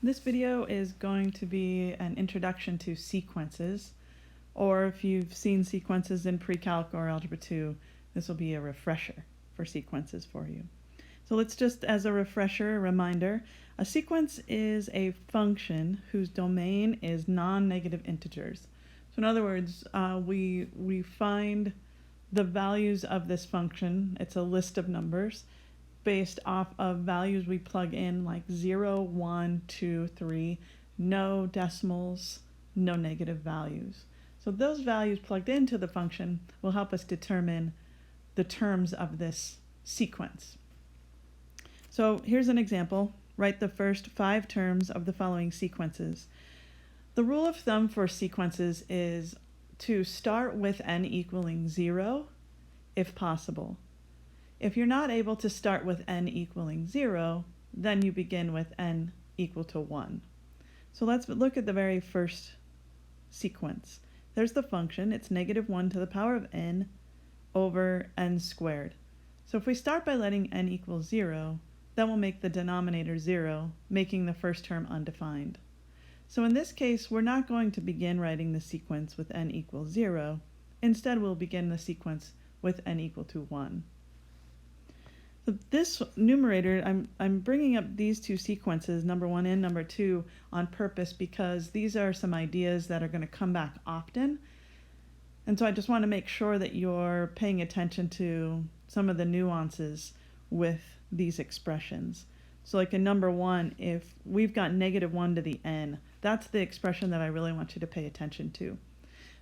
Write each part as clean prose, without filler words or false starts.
This video is going to be an introduction to sequences, or if you've seen sequences in pre-calc or Algebra 2, this will be a refresher for sequences for you. So let's just, as a refresher, a reminder, a sequence is a function whose domain is non-negative integers. So in other words, we find the values of this function, it's a list of numbers, based off of values we plug in like 0, 1, 2, 3, no decimals, no negative values. So those values plugged into the function will help us determine the terms of this sequence. So here's an example. Write the first 5 terms of the following sequences. The rule of thumb for sequences is to start with n equaling 0 if possible. If you're not able to start with n equaling 0, then you begin with n equal to 1. So let's look at the very first sequence. There's the function, it's negative 1 to the power of n over n squared. So if we start by letting n equal 0, then we'll make the denominator 0, making the first term undefined. So in this case, we're not going to begin writing the sequence with n equals 0. Instead, we'll begin the sequence with n equal to 1. So this numerator, I'm bringing up these two sequences, number 1 and number 2, on purpose because these are some ideas that are going to come back often. And so I just want to make sure that you're paying attention to some of the nuances with these expressions. So like in number 1, if we've got negative 1 to the n, that's the expression that I really want you to pay attention to.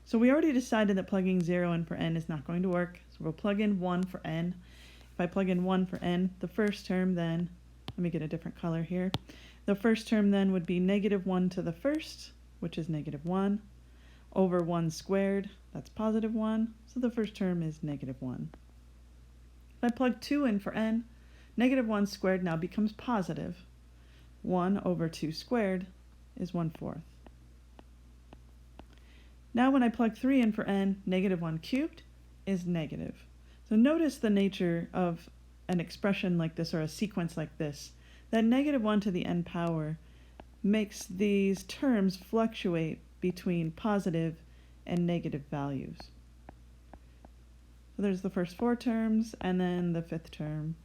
So we already decided that plugging 0 in for n is not going to work, so we'll plug in 1 for n. If I plug in 1 for n, the first term then, let me get a different color here. The first term then would be negative 1 to the first, which is negative 1, over 1 squared, that's positive 1, so the first term is negative 1. If I plug 2 in for n, negative 1 squared now becomes positive. 1 over 2 squared is 1/4. Now when I plug 3 in for n, negative 1 cubed is negative. So notice the nature of an expression like this, or a sequence like this, that negative 1 to the n power makes these terms fluctuate between positive and negative values. So there's the first 4 terms, and then the 5th term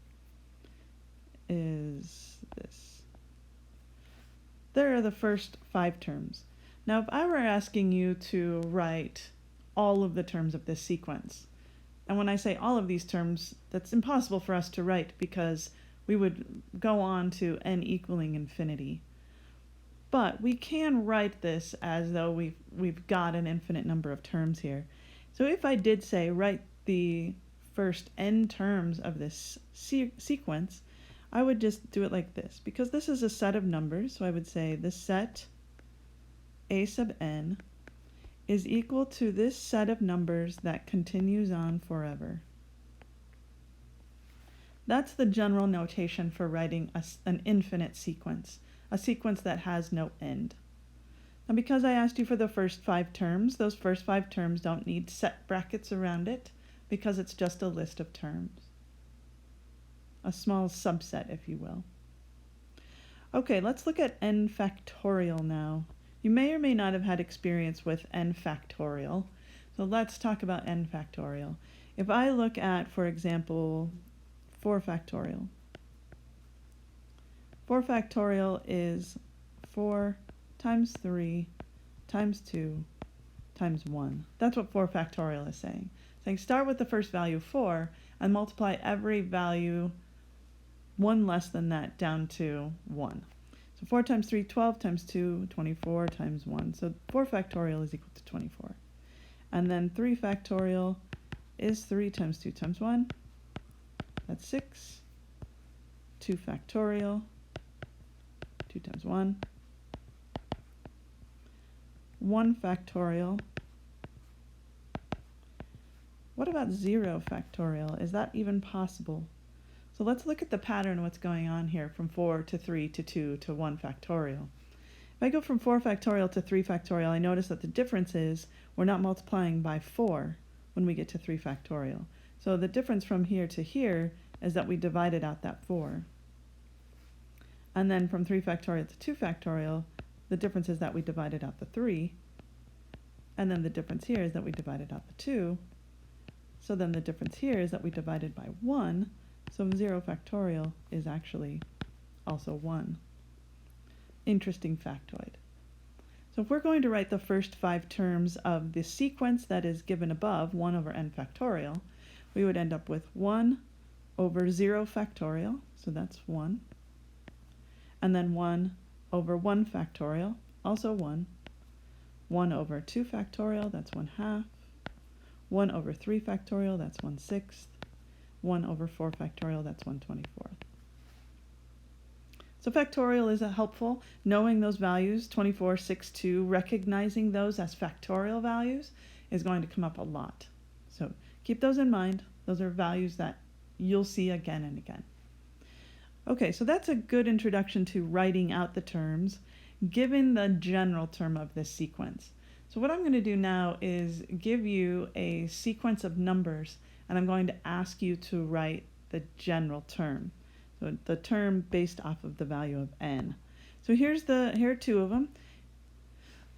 is this. There are the first 5 terms. Now if I were asking you to write all of the terms of this sequence, and when I say all of these terms, that's impossible for us to write because we would go on to n equaling infinity. But we can write this as though we've got an infinite number of terms here. So if I did say write the first n terms of this sequence, I would just do it like this. Because this is a set of numbers, so I would say the set a sub n is equal to this set of numbers that continues on forever. That's the general notation for writing an infinite sequence, a sequence that has no end. Now because I asked you for the first 5 terms, those first 5 terms don't need set brackets around it because it's just a list of terms. A small subset, if you will. Okay, let's look at n factorial now. You may or may not have had experience with n factorial, so let's talk about n factorial. If I look at, for example, 4 factorial. 4 factorial is 4 times 3 times 2 times 1. That's what 4 factorial is saying. Saying start with the first value 4 and multiply every value 1 less than that down to 1. So 4 times 3, 12 times 2, 24 times 1. So 4 factorial is equal to 24. And then 3 factorial is 3 times 2 times 1. That's 6. 2 factorial, 2 times 1. 1 factorial. What about 0 factorial? Is that even possible? So let's look at the pattern of what's going on here from 4 to 3 to 2 to 1 factorial. If I go from 4 factorial to 3 factorial, I notice that the difference is we're not multiplying by 4 when we get to 3 factorial. So the difference from here to here is that we divided out that 4. And then from 3 factorial to 2 factorial, the difference is that we divided out the 3. And then the difference here is that we divided out the 2. So then the difference here is that we divided by 1. So 0 factorial is actually also 1. Interesting factoid. So if we're going to write the first 5 terms of the sequence that is given above, 1 over n factorial, we would end up with 1 over 0 factorial, so that's 1. And then 1 over 1 factorial, also 1. 1 over 2 factorial, that's 1/2. 1 over 3 factorial, that's 1/6. 1 over 4 factorial, that's 1/24. So factorial is helpful. Knowing those values, 24, 6, 2, recognizing those as factorial values is going to come up a lot. So keep those in mind. Those are values that you'll see again and again. Okay, so that's a good introduction to writing out the terms, given the general term of this sequence. So what I'm going to do now is give you a sequence of numbers, and I'm going to ask you to write the general term. So the term based off of the value of n. So here are 2 of them.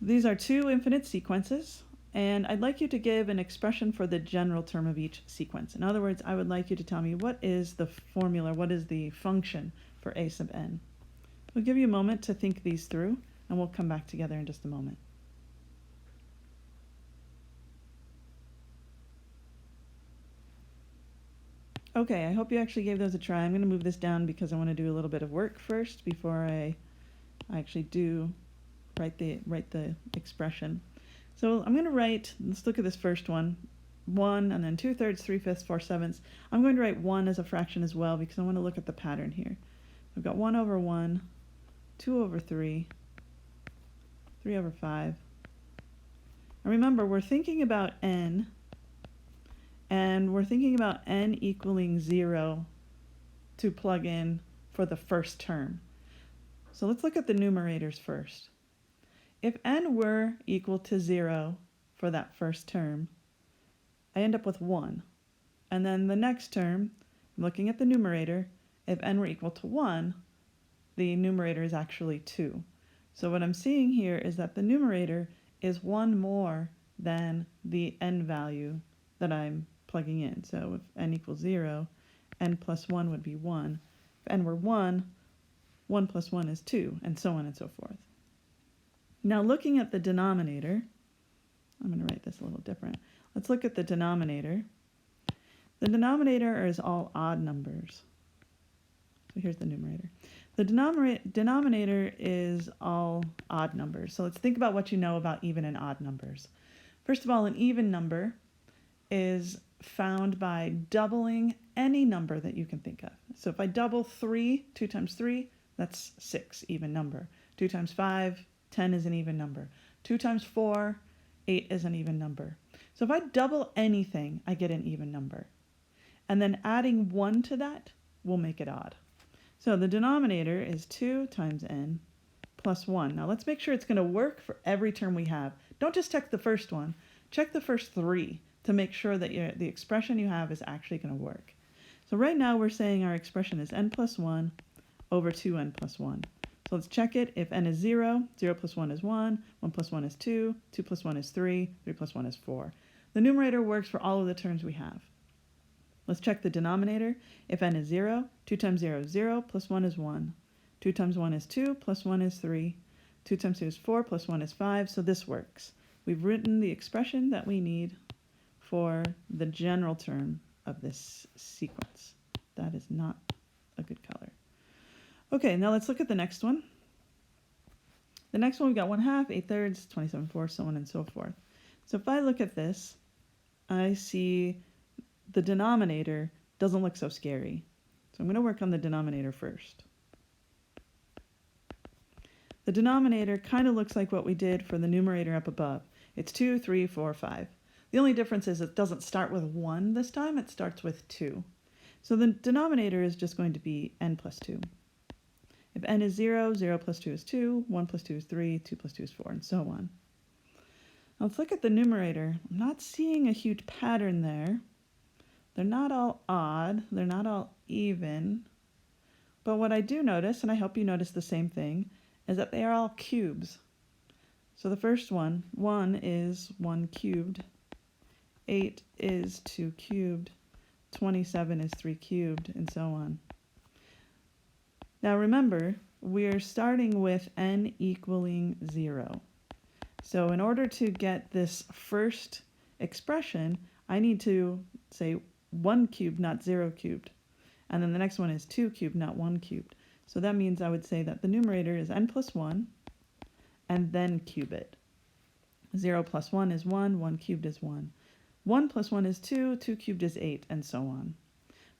These are 2 infinite sequences, and I'd like you to give an expression for the general term of each sequence. In other words, I would like you to tell me what is the formula, what is the function for a sub n. We'll give you a moment to think these through, and we'll come back together in just a moment. Okay, I hope you actually gave those a try. I'm going to move this down because I want to do a little bit of work first before I actually do write the expression. So I'm going to write, let's look at this first one, 1 and then 2/3, 3/5, 4/7. I'm going to write 1 as a fraction as well because I want to look at the pattern here. I've got 1 over 1, 2 over 3, 3 over 5. And remember, we're thinking about n, and we're thinking about n equaling 0 to plug in for the first term. So let's look at the numerators first. If n were equal to 0 for that first term, I end up with 1. And then the next term, I'm looking at the numerator, if n were equal to 1, the numerator is actually 2. So what I'm seeing here is that the numerator is 1 more than the n value that I'm plugging in. So if n equals 0, n plus 1 would be 1. If n were 1, 1 plus 1 is 2, and so on and so forth. Now looking at the denominator, I'm going to write this a little different. Let's look at the denominator. The denominator is all odd numbers. So here's the numerator. The denominator is all odd numbers. So let's think about what you know about even and odd numbers. First of all, an even number is found by doubling any number that you can think of. So if I double 3, 2 times 3, that's 6, even number. 2 times 5, 10 is an even number. 2 times 4, 8 is an even number. So if I double anything, I get an even number. And then adding 1 to that will make it odd. So the denominator is 2 times n plus 1. Now let's make sure it's going to work for every term we have. Don't just check the first one. Check the first 3 to make sure that the expression you have is actually going to work. So right now we're saying our expression is n plus 1 over 2n plus 1. So let's check it. If n is 0, 0 plus 1 is 1, 1 plus 1 is 2, 2 plus 1 is 3, 3 plus 1 is 4. The numerator works for all of the terms we have. Let's check the denominator. If n is 0, 2 times 0 is 0, plus 1 is 1. 2 times 1 is 2, plus 1 is 3. 2 times 2 is 4, plus 1 is 5, so this works. We've written the expression that we need for the general term of this sequence. That is not a good color. Okay, now let's look at the next one. The next one, we've got 1/2, 8/3, 27/4, so on and so forth. So if I look at this, I see the denominator doesn't look so scary. So I'm going to work on the denominator first. The denominator kind of looks like what we did for the numerator up above. It's 2, 3, 4, 5. The only difference is it doesn't start with 1 this time, it starts with 2. So the denominator is just going to be n plus 2. If n is 0, 0 plus 2 is 2, 1 plus 2 is 3, 2 plus 2 is 4, and so on. Now let's look at the numerator. I'm not seeing a huge pattern there. They're not all odd, they're not all even, But what I do notice, and I hope you notice the same thing, is that they are all cubes. So the first one, 1 is 1 cubed, 8 is 2 cubed, 27 is 3 cubed, and so on. Now remember, we're starting with n equaling 0. So in order to get this first expression, I need to say 1 cubed, not 0 cubed. And then the next one is 2 cubed, not 1 cubed. So that means I would say that the numerator is n plus 1, and then cube it. 0 plus 1 is 1, 1 cubed is 1. 1 plus 1 is 2, 2 cubed is 8, and so on.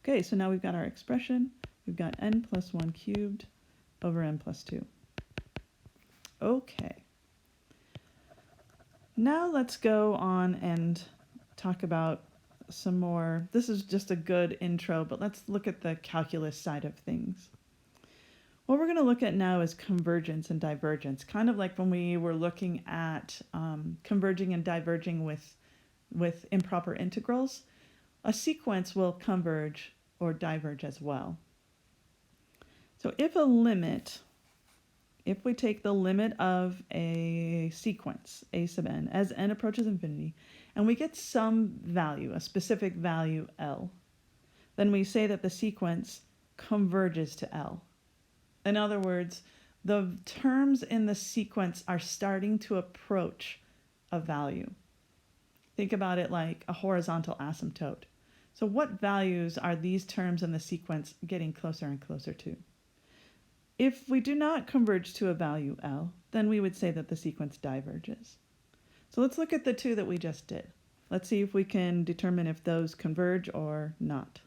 Okay, so now we've got our expression. We've got n plus 1 cubed over n plus 2. Okay. Now let's go on and talk about some more. This is just a good intro, but let's look at the calculus side of things. What we're going to look at now is convergence and divergence, kind of like when we were looking at converging and diverging with improper integrals. A sequence will converge or diverge as well. So if we take the limit of a sequence, a sub n, as n approaches infinity, and we get some value, a specific value L, then we say that the sequence converges to L. In other words, the terms in the sequence are starting to approach a value. Think about it like a horizontal asymptote. So what values are these terms in the sequence getting closer and closer to? If we do not converge to a value L, then we would say that the sequence diverges. So let's look at the two that we just did. Let's see if we can determine if those converge or not.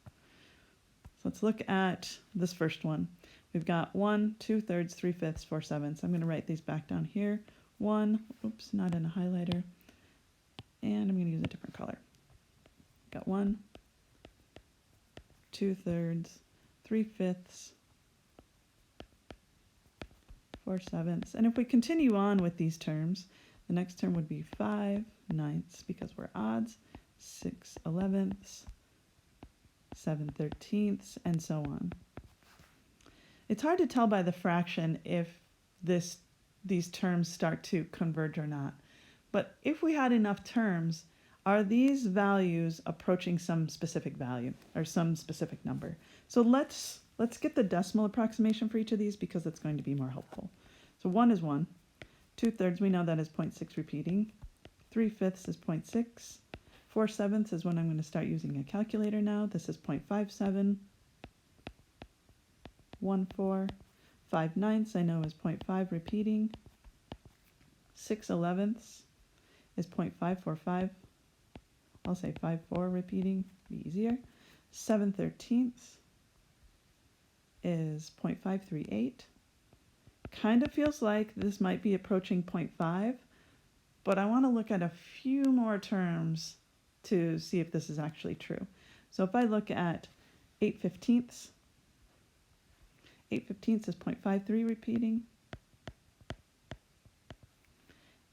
So let's look at this first one. We've got 1, 2/3, 3/5, 4/7. I'm going to write these back down here. 1, oops, not in a highlighter. And I'm going to use a different color. Got 1, 2/3, 3/5, 4/7. And if we continue on with these terms, the next term would be 5/9 because we're odds, 6/11, 7/13, and so on. It's hard to tell by the fraction if these terms start to converge or not. But if we had enough terms, are these values approaching some specific value or some specific number? So let's get the decimal approximation for each of these because it's going to be more helpful. So 1 is 1. 2/3, we know that is 0.6 repeating. 3/5 is 0.6. 4/7 is when I'm going to start using a calculator now. This is 0.57. 1/4. 5/9 I know is 0.5 repeating. 6/11 is 0.545. I'll say 5/4 repeating, be easier. 7/13 is 0.538. Kind of feels like this might be approaching 0.5, but I want to look at a few more terms to see if this is actually true. So if I look at 8/15, 8/15 is 0.53 repeating.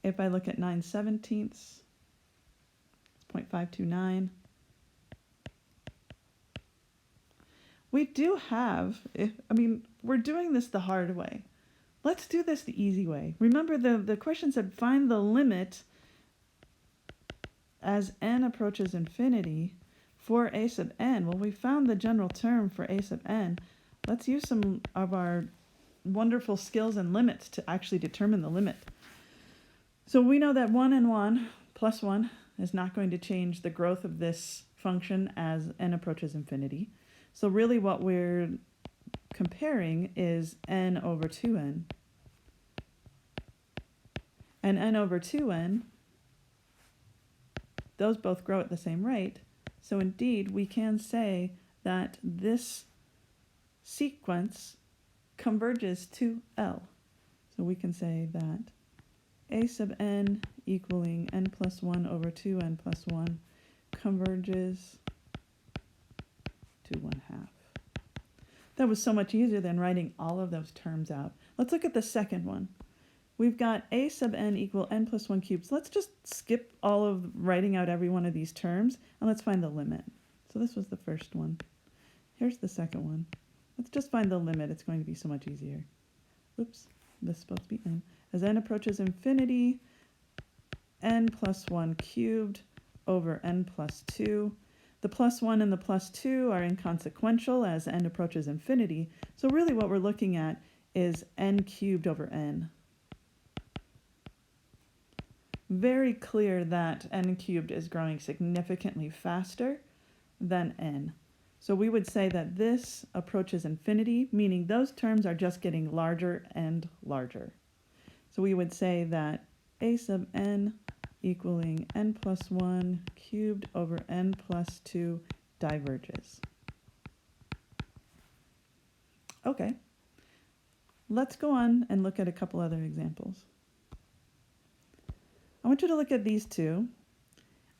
If I look at 9/17, it's 0.529. We do have, we're doing this the hard way. Let's do this the easy way. Remember the question said find the limit as n approaches infinity for a sub n. Well, we found the general term for a sub n. Let's use some of our wonderful skills and limits to actually determine the limit. So we know that 1 and 1 plus 1 is not going to change the growth of this function as n approaches infinity. So really what we're comparing is n over 2n. And n over 2n, those both grow at the same rate. So indeed, we can say that this sequence converges to L. So we can say that a sub n equaling n plus 1 over 2n plus 1 converges to 1/2. That was so much easier than writing all of those terms out. Let's look at the second one. We've got a sub n equal n plus 1 cubed. So let's just skip all of writing out every one of these terms and let's find the limit. So this was the first one. Here's the second one. Let's just find the limit. It's going to be so much easier. Oops, this is supposed to be n. As n approaches infinity, n plus 1 cubed over n plus 2. The plus 1 and the plus 2 are inconsequential as n approaches infinity. So really what we're looking at is n cubed over n. Very clear that n cubed is growing significantly faster than n. So we would say that this approaches infinity, meaning those terms are just getting larger and larger. So we would say that a sub n equaling n plus 1 cubed over n plus 2 diverges. Okay, let's go on and look at a couple other examples. I want you to look at these two,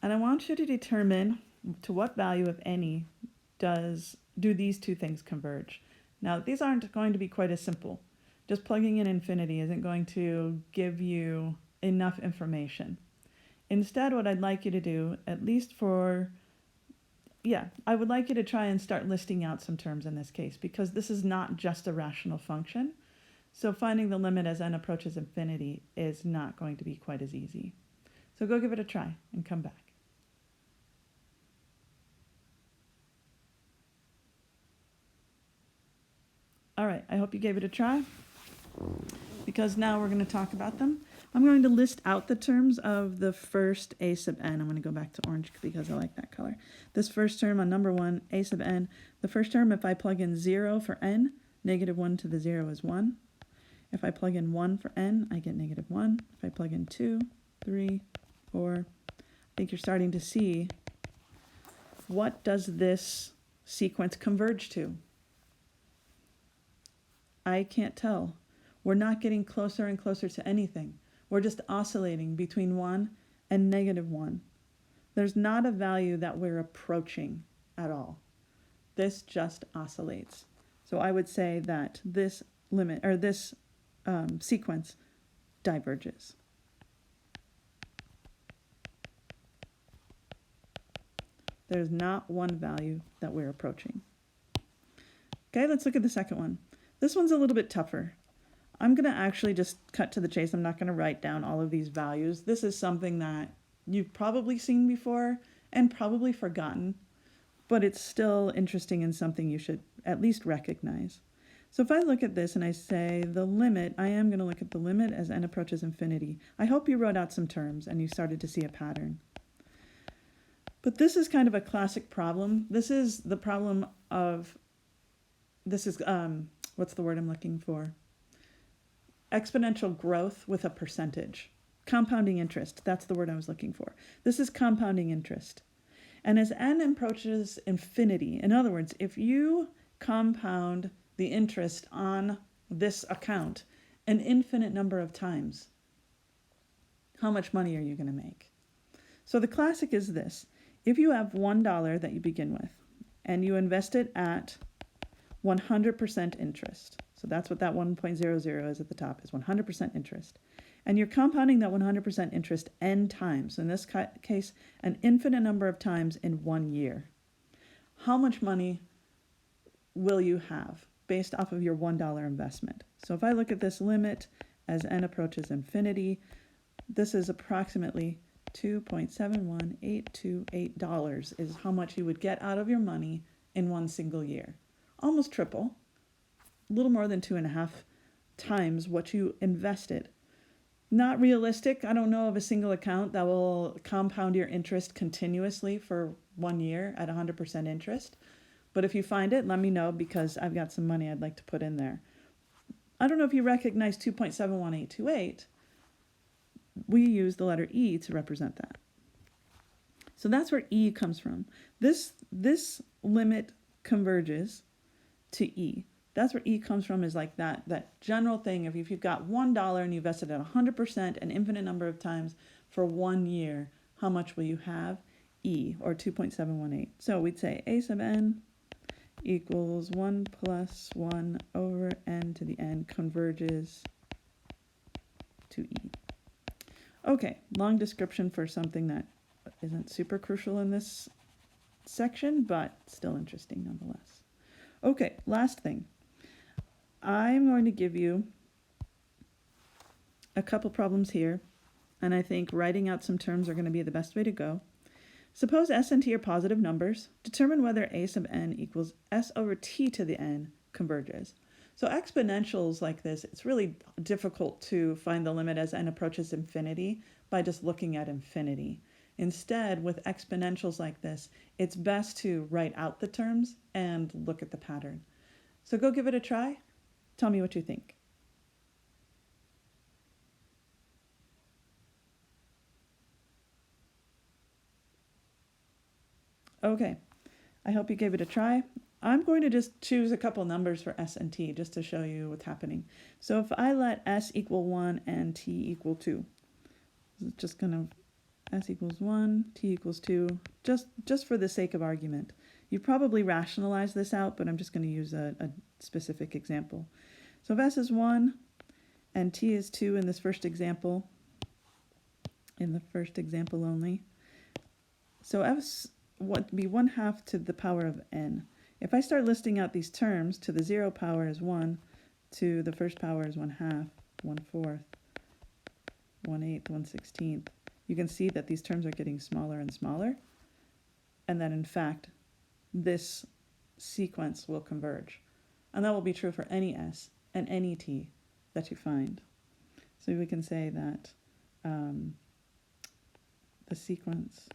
and I want you to determine to what value, if any, do these two things converge. Now, these aren't going to be quite as simple. Just plugging in infinity isn't going to give you enough information. Instead, what I'd like you to do, at least for, I would like you to try and start listing out some terms in this case, because this is not just a rational function. So finding the limit as n approaches infinity is not going to be quite as easy. So go give it a try and come back. All right, I hope you gave it a try, because now we're going to talk about them. I'm going to list out the terms of the first a sub n. I'm going to go back to orange because I like that color. This first term on number 1, a sub n. The first term, if I plug in 0 for n, negative 1 to the 0 is 1. If I plug in 1 for n, I get negative 1. If I plug in 2, 3, 4, I think you're starting to see, what does this sequence converge to? I can't tell. We're not getting closer and closer to anything. We're just oscillating between 1 and negative 1. There's not a value that we're approaching at all. This just oscillates. So I would say that this limit, or this sequence, diverges. There's not one value that we're approaching. Okay, let's look at the second one. This one's a little bit tougher. I'm going to actually just cut to the chase. I'm not going to write down all of these values. This is something that you've probably seen before and probably forgotten, but it's still interesting and something you should at least recognize. So if I look at this and I say the limit, I am going to look at the limit as n approaches infinity. I hope you wrote out some terms and you started to see a pattern. But this is kind of a classic problem. This is the problem of, what's the word I'm looking for? Exponential growth with a percentage. Compounding interest, that's the word I was looking for. This is compounding interest. And as n approaches infinity, in other words, if you compound the interest on this account an infinite number of times, how much money are you going to make? So the classic is this. If you have $1 that you begin with, and you invest it at 100% interest, so that's what that 1.00 is at the top, is 100% interest, and you're compounding that 100% interest n times, so in this case, an infinite number of times in 1 year, how much money will you have based off of your $1 investment? So if I look at this limit as n approaches infinity, this is approximately $2.71828 is how much you would get out of your money in one single year. Almost triple, a little more than 2.5 times what you invested. Not realistic. I don't know of a single account that will compound your interest continuously for 1 year at 100% interest. But if you find it, let me know, because I've got some money I'd like to put in there. I don't know if you recognize 2.71828. We use the letter E to represent that. So that's where E comes from. This limit converges to E. That's where E comes from, is like that general thing. If you've got $1 and you invested at 100% an infinite number of times for 1 year, how much will you have? E, or 2.718. So we'd say A sub n equals 1 plus 1 over n to the n converges to E. Okay, long description for something that isn't super crucial in this section, but still interesting nonetheless. Okay, last thing. I'm going to give you a couple problems here, and I think writing out some terms are going to be the best way to go. Suppose s and t are positive numbers. Determine whether a sub n equals s over t to the n converges. So exponentials like this, it's really difficult to find the limit as n approaches infinity by just looking at infinity. Instead, with exponentials like this, it's best to write out the terms and look at the pattern. So go give it a try. Tell me what you think. Okay, I hope you gave it a try. I'm going to just choose a couple numbers for s and t just to show you what's happening. So if I let s equal 1 and t equal 2, it's just going to s equals 1, t equals 2, just for the sake of argument. You probably rationalize this out, but I'm just going to use a specific example. So if s is 1 and t is 2 in this first example, only, so f would be 1/2 to the power of n. If I start listing out these terms, to the 0 power is 1, to the first power is 1/2, 1/4, 1/8, 1/16, you can see that these terms are getting smaller and smaller, and that in fact this sequence will converge. And that will be true for any s and any t that you find. So we can say that the sequence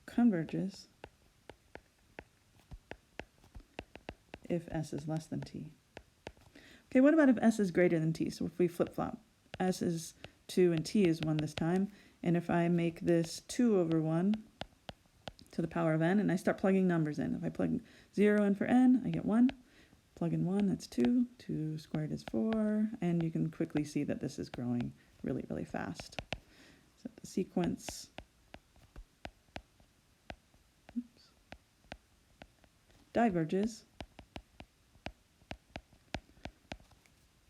converges if s is less than t. Okay, what about if s is greater than t? So if we flip-flop, s is 2 and t is 1 this time, and if I make this 2 over 1 to the power of n, and I start plugging numbers in. If I plug 0 in for n, I get 1. Plug in 1, that's 2. 2 squared is 4, and you can quickly see that this is growing really, really fast. So the sequence diverges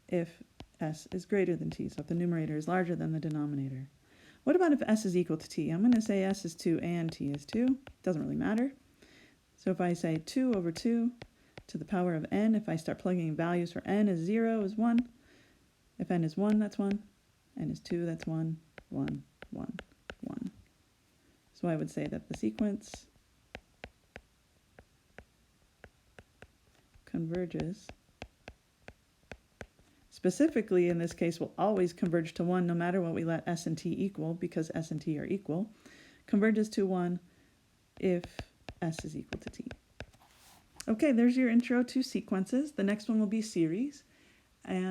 if s is greater than t, so if the numerator is larger than the denominator. What about if s is equal to t? I'm going to say s is 2 and t is 2. Doesn't really matter. So if I say 2 over 2 to the power of n, if I start plugging in values for n is 0 is 1. If n is 1, that's 1. N is 2, that's 1, 1, 1, 1. So I would say that the sequence converges. Specifically, in this case, will always converge to 1 no matter what we let s and t equal, because s and t are equal. Converges to 1 if s is equal to t. Okay, there's your intro to sequences. The next one will be series. And